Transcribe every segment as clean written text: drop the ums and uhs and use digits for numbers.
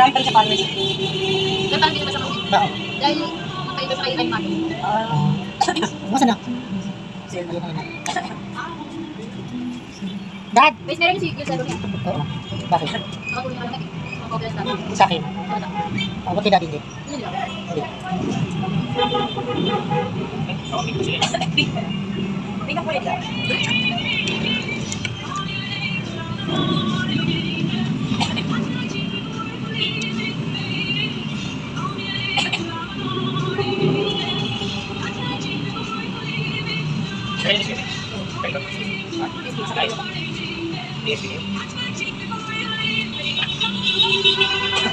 marami pa rin sa followers. Kaya parang hindi naman sa mga. Bakit? Dahil makaiba sa kayo ay mati. Masa na? Sir, ayun na. Dad! Guys, meron si Gil Zero niya. Oo. Bakit? Nakatulong naman natin. Makabilas natin. Sa akin. Wala. Ako kay Dad hindi. Yun lang. Hindi. Tingnan ko ito.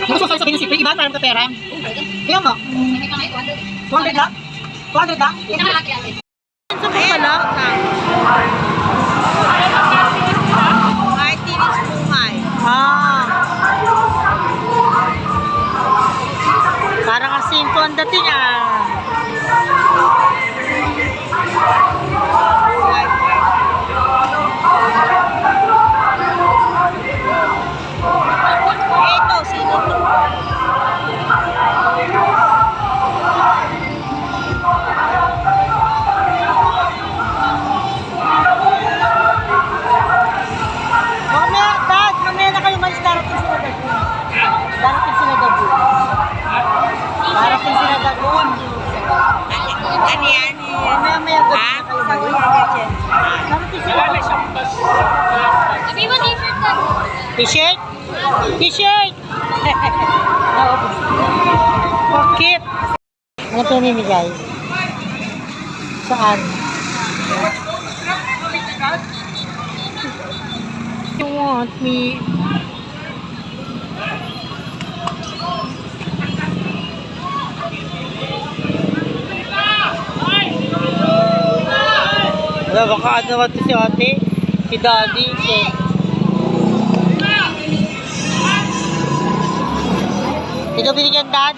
Gusto ko sabihin si Pig, iba parang ka pera. Kaya mo? May kamay, 200 200. lang? 200 lang? Yan ang malaki ate. Sa mga pala? Martinez Buhay. Parang kasi yung ang dating Ito, sino to? Mamaya, Dad, mamaya na kayo malis, darating sila Dagun. Darating sila Dagun. Darating sila Dagun. Ano yan? Mamaya gabi na kayo malis. Darating sila Dagun. Sabi mo t-shirt ka. T-shirt? T-shirt! Bakit? Ano pinimigay? Saan? You want me? Wala, baka ano ba ito si ate? Si daddy? Ito binigyan, Dad?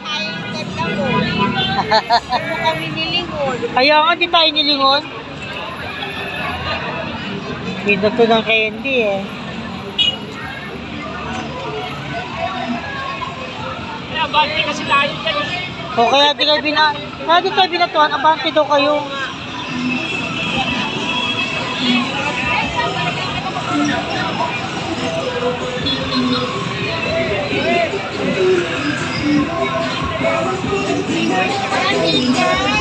Kami nilingon. Kaya nga, di tayo nilingon. Pinto to ng candy eh. Kaya abante kasi tayo dyan. O kaya di kayo kaya di kayo binatuan, abante daw kayo. Thank you.